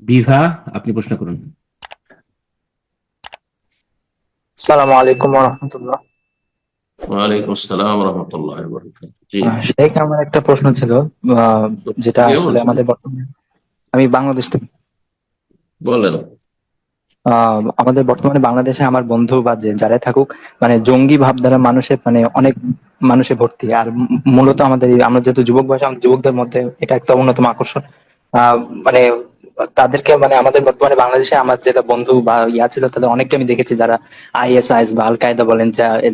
বিভা, আপনি প্রশ্ন করুন। সালামু আলাইকুম রহমতুল্লাহ। ওয়ালাইকুম আসসালাম রহমতুল্লাহ বরকাত। জি, শেখ, আমার একটা প্রশ্ন ছিল, আহ, যেটা কে আসলে বলছেন? আমাদের বর্তমানে, আমি বাংলাদেশ থেকে। বলেন। আমাদের বর্তমানে বাংলাদেশে আমার বন্ধু বা যে যারাই থাকুক, মানে জঙ্গি ভাবধারা মানুষের, মানে অনেক মানুষে ভর্তি। আর মূলত আমরা যেহেতু যুবক বয়সে, আমাদের যুবকদের মধ্যে এটা একটা অন্যতম আকর্ষণ। আহ মানে তাদেরকে, মানে আমাদের বর্তমানে বাংলাদেশে আমার যেটা বন্ধু বা ছিল, তাদের অনেককে আমি দেখেছি যারা আইএসআইএস বা আল কায়দা বলেন,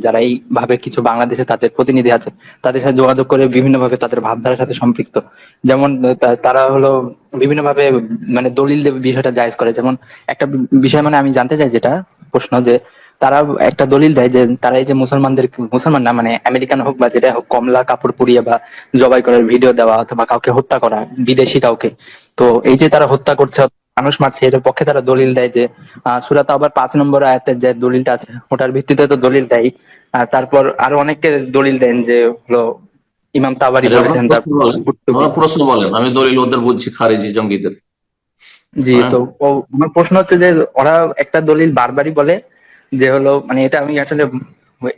যারা এইভাবে কিছু বাংলাদেশে তাদের প্রতিনিধি আছে, তাদের সাথে যোগাযোগ করে বিভিন্ন ভাবে তাদের ভাবধারার সাথে সম্পৃক্ত। যেমন তারা হলো বিভিন্ন ভাবে, মানে দলিল দিয়ে বিষয়টা জায়েজ করে। যেমন একটা বিষয়, মানে আমি জানতে চাই, যেটা প্রশ্ন, যে তারা একটা দলিল দেয় যে তারা এই যে মুসলমানদের, মুসলমান না মানে আমেরিকান হোক বা যেটা হোক, কমলা কাপড় পরিয়ে বা জবাই করার ভিডিও দেওয়া অথবা কাউকে হত্যা করা, বিদেশি কাউকে, তো এই যে তারা হত্যা করছে, মানুষ মারছে, এটার পক্ষে তারা দলিল দেয় যে সূরা তাওবার 5 নম্বর আয়াতের যে দলিলটা আছে, ওটার ভিত্তিতে তো দলিল দেয়। আর তারপর আরো অনেককে দলিল দেন, যে হলো ইমাম তাবারি আরে আপনার বলেছেন, প্রশ্ন তারপর বলেন। কুর্তুবী। আমার প্রশ্ন বলেন, আমি দলিল ওদের বুঝছি, খারিজি জঙ্গিদের। জি, হ্যাঁ, তো আমার প্রশ্ন হচ্ছে যে ওরা একটা দলিল বারবারই বলে, যে হলো, মানে এটা আমি আসলে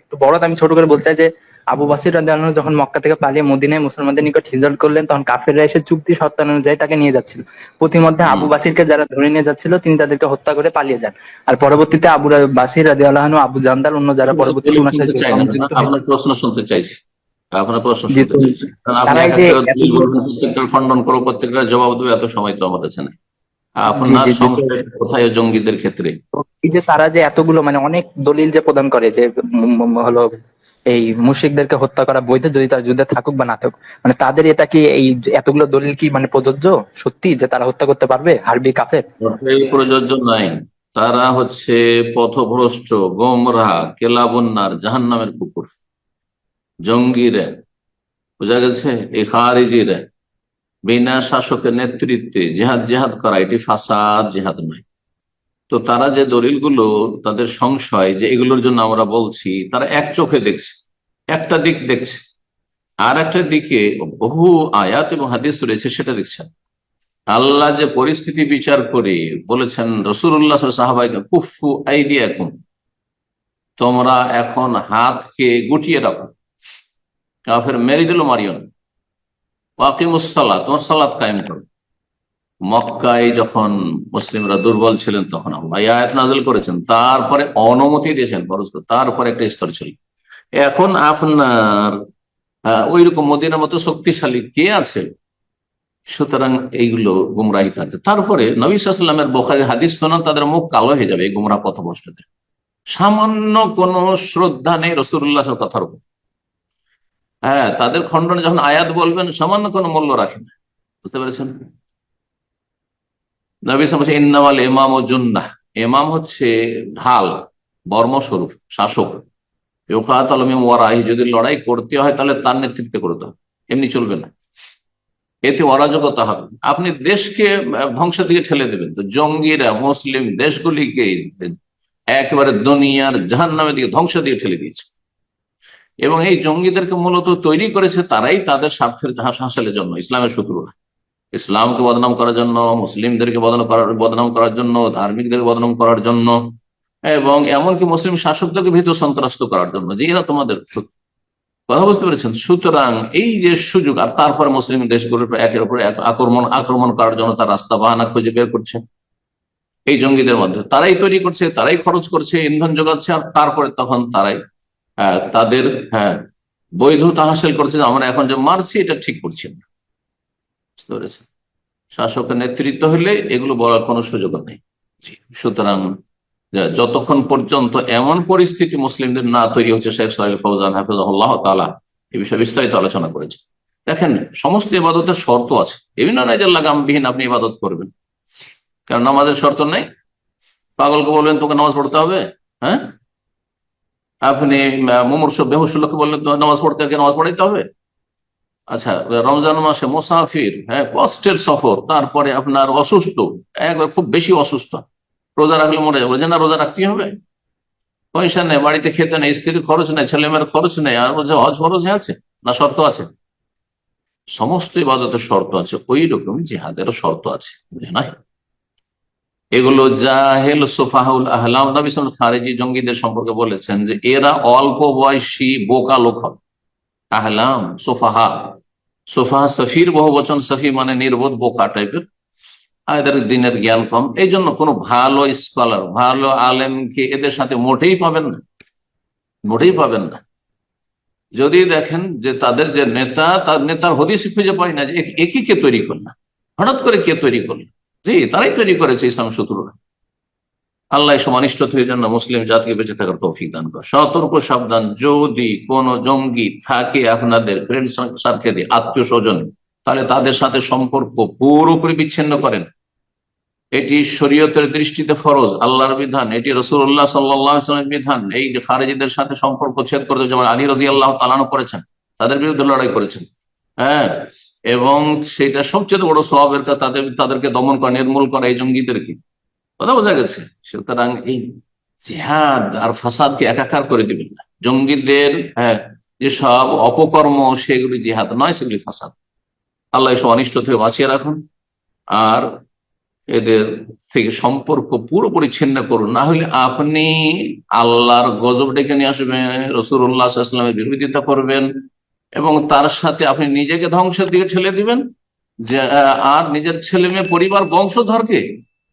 একটু বড়, আমি ছোট করে বলতে চাই যে আবু বাসির রাদিয়াল্লাহু আনহু যখন মক্কা থেকে পালিয়ে মদিনায় মুসলমানদের নিকট হিজরত করলেন, তখন কাফেররা এসে চুক্তি শর্ত অনুযায়ী তাকে নিয়ে যাচ্ছিল। প্রতিমধ্যে হুম। আবু বাসিরকে যারা ধরে নিয়ে যাচ্ছিল, তিনি তাদেরকে হত্যা করে পালিয়ে যান। আর পরবর্তীতে বাসির রাদিয়াল্লাহু আনহু, আবু জান্দাল, অন্য যারা পরবর্তীতে দলিল ওনার শুনতে সাথে চাই না, সংযুক্ত আপনার হয়েছে। প্রশ্ন শুনতে চাইছি। আপনার প্রশ্ন জি, শুনতে তো চাইছি, কারণ আপনি তারা এই এক যে একটা দলিল এতগুলো, বলবেন, প্রত্যেকটা খণ্ডন করো, প্রত্যেকটা জবাব দেবে, এত সময় তো আমার কাছে নেই। জি আপনার জি জি, তো সংশয় কোথায় জঙ্গিদের ক্ষেত্রে? এই যে তারা যে এতগুলো, মানে অনেক দলিল যে প্রদান করে, যে হলো এই মুশরিকদেরকে হত্যা করা বৈধ, যদি তারা যুদ্ধে থাকুক বা না থাকুক, মানে তাদের এটা কি, এই যে এতগুলো দলিল কি মানে প্রযোজ্য সত্যি, যে তারা হত্যা করতে পারবে হারবি কাফের? মোটেই প্রযোজ্য নাই। তারা হচ্ছে পথভ্রষ্ট, গোমরাহ, কেলাবন্যার, জাহান্নামের কুকুর, জঙ্গিরা। বোঝা গেছে? এই খারিজিরা বিনা শাসকের নেতৃত্বে জেহাদ জেহাদ করা, এটি ফাসাদ, জেহাদ নয়। তো তারা যে দলিলগুলো, তাদের সংশয় যে এগুলোর জন্য আমরা বলছি, তারা এক চোখে দেখছে, একটা দিক দেখছে, আর একটা দিকে বহু আয়াত এবং হাদিস রয়েছে সেটা দেখছে না। আল্লাহ যে পরিস্থিতি বিচার করে বলেছেন রসুল্লাহ সাহাবাইকে, কুফু আইদিয়াকুম, তোমরা এখন হাতকে গুটিয়ে রাখো, কাফের মেরে দিল মারিও না, ওয়াকিমুসসালাত, তোমার সালাত কায়েম করো। মক্কায় যখন মুসলিমরা দুর্বল ছিলেন, তখন আল্লাহ এই আয়াত নাযিল করেছেন, তারপরে অনুমতি দিয়েছেন ফরজ করে, তারপরে একটা স্তর ছিল। এখন আপনার ওই রকম মদিনার মতো শক্তিশালী কে আছে? সুতরাং এইগুলো গুমরাহি থাকে। তারপরে নবী সাল্লাল্লাহু আলাইহি ওয়াসাল্লামের বুখারীর হাদিস শোনান, তাদের মুখ কালো হয়ে যাবে এই গুমরাহ পথভ্রষ্টদের। সামান্য কোন শ্রদ্ধা নেই রাসূলুল্লাহর কথার উপর। হ্যাঁ, তাদের খণ্ডনে যখন আয়াত বলবেন, সামান্য কোনো মূল্য রাখেন না। বুঝতে পেরেছেন? নবী সাল্লাল্লাহু আলাইহি ওয়াসাল্লাম ইন্নামাল ইমাম ও জুন্নাহ, ইমাম হচ্ছে ঢাল, বর্মস্বরূপ, শাসক। ইউকাতালু মিন ওয়ারাইহি, যদি লড়াই করতে হয় তাহলে তার নেতৃত্বে করতে হবে, এমনি চলবে না, এতে অরাজকতা হবে। আপনি দেশকে ধ্বংসের দিকে ঠেলে দেবেন। তো জঙ্গিরা মুসলিম দেশগুলিকে একেবারে দুনিয়ার জাহান্নামের দিকে, ধ্বংসের দিকে ঠেলে দিয়েছে। এবং এই জঙ্গিদেরকে মূলত তৈরি করেছে তারাই, তাদের স্বার্থের হাসিলের জন্য, ইসলামের শত্রুরা। ইসলামকে বদনাম করার জন্য, মুসলিমদেরকে বদনাম করার জন্য, ধার্মিকদেরকে বদনাম করার জন্য, এবং এমনকি মুসলিম শাসকদেরকে ভীত সন্ত্রস্ত করার জন্য, যে এরা তোমাদের শত্রু। কথা বুঝতে পেরেছেন? সুতরাং এই যে সুযোগ, আর তারপর মুসলিম দেশগুলোর উপর একের উপর এক আক্রমণ আক্রমণ করার জন্য তার রাস্তা বাহানা খুঁজে বের করছে। এই জঙ্গিদের মধ্যে তারাই তৈরি করছে, তারাই খরচ করছে, ইন্ধন যোগাচ্ছে, আর তারপরে তখন তারাই তাদের, হ্যাঁ, বৈধতা হাসিল করছে যে আমরা এখন যে মারছি এটা ঠিক করছি না। বুঝতে পেরেছেন? শাসকের নেতৃত্ব হলে এগুলো বলার কোনো সুযোগ নেই। জি, সুতরাং যতক্ষণ পর্যন্ত এমন পরিস্থিতি মুসলিমদের না তৈরি হচ্ছে, শেখ সাহেব ফৌজান হাফিজাহুল্লাহ তাআলা এই বিষয়ে বিস্তারিত আলোচনা করেছে। দেখেন, সমস্ত ইবাদতের শর্ত আছে, বিভিন্ন নয় যে লাগামবিহীন আপনি ইবাদত করবেন। কারণ নামাজের শর্ত নেই, পাগলকে বলবেন তোকে নামাজ পড়তে হবে? হ্যাঁ, আপনি মুমূর্ষু বেহুশ লোককে বললেন নামাজ পড়তে, নামাজ পড়াইতে হবে? আচ্ছা, রমজান মাসে মুসাফির, হ্যাঁ, কষ্টের সফর, তারপরে আপনার অসুস্থ, একবার খুব বেশি অসুস্থ, রোজা রাখলে মরে যাবে, যে না রোজা রাখতেই হবে? পয়সা নেই, বাড়িতে খেতে নেই, স্ত্রীর খরচ নেই, ছেলে মেয়ের খরচ নেই, আর বলছে হজ ফরজ আছে না, শর্ত আছে? সমস্ত ইবাদতের শর্ত আছে, ওই রকম জিহাদেরও শর্ত আছে, বুঝে নাই? এগুলো জাহেল সোফাহুল আহলাম। নবী সাল্লাল্লাহু আলাইহি ওয়াসাল্লাম খারেজি জঙ্গিদের সম্পর্কে বলেছেন যে এরা অল্প বয়সী বোকা লোক হবে। আহলাম, সোফাহা, সোফাহা সফির বহু বচন, সফি মানে নির্বোধ, বোকা টাইপের। আর এদের দিনের জ্ঞান কম, এই জন্য কোনো ভালো স্কলার, ভালো আলেমকে এদের সাথে মোটেই পাবেন না, মোটেই পাবেন না। যদি দেখেন যে তাদের যে নেতা, তার নেতার হদিস খুঁজে পায় না যে একই কে তৈরি করলো, হঠাৎ করে কে তৈরি করলো, জি তারাই তৈরি করেছে ইসলাম শত্রুরা। আল্লাহ সমানিষ্ট হয়ে যেন মুসলিম জাতিকে বেঁচে থাকার তৌফিক দান করে। সতর্ক সাবধান, যদি কোন জঙ্গি থাকে আপনাদের ফ্রেন্ড সার্কেলে, আত্মীয় স্বজন, তাহলে তাদের সাথে সম্পর্ক পুরোপুরি বিচ্ছিন্ন করেন। এটি শরীয়তের দৃষ্টিতে ফরজ, আল্লাহর বিধান, এটি রাসূলুল্লাহ সাল্লাল্লাহু আলাইহি ওয়াসাল্লামের বিধান। এই খারেজিদের সাথে সম্পর্ক ছেদ করতে যেমন আলী রাদিয়াল্লাহু তাআলা আনহু করেছেন, তাদের বিরুদ্ধে লড়াই করেছেন, হ্যাঁ, এবং সেটা সবচেয়ে বড় সওয়াবের কাজ, তাদেরকে দমন করা, নির্মূল করা এই জঙ্গিদেরকে। কথা বোঝা গেছে? সুতরাং এই জিহাদ আর ফাসাদকে একাকার করে দিবেন না। জঙ্গিদের যেসব অপকর্ম সেগুলি জিহাদ নয়, সেগুলি ফাসাদ। আল্লাহ এসব অনিষ্ট থেকে বাঁচিয়ে রাখুন, আর এদের থেকে সম্পর্ক পুরোপুরি ছিন্ন করুন, না হলে আপনি আল্লাহর গজব ডেকে নিয়ে আসবেন, রাসূলুল্লাহ সাল্লাল্লাহু আলাইহি ওয়াসাল্লামের বিরোধিতা করবেন, এবং তার সাথে আপনি নিজেকে ধ্বংসের দিকে ঠেলে দিবেন, যে আর নিজের ছেলে মেয়ে, পরিবার, বংশধরকে,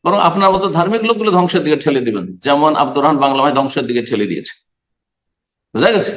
বরং আপনার মতো ধার্মিক লোকগুলো ধ্বংসের দিকে ঠেলে দিবেন, যেমন আব্দুর রহমান বাংলা ভাই ধ্বংসের দিকে ঠেলে দিয়েছে। বুঝা গেছে?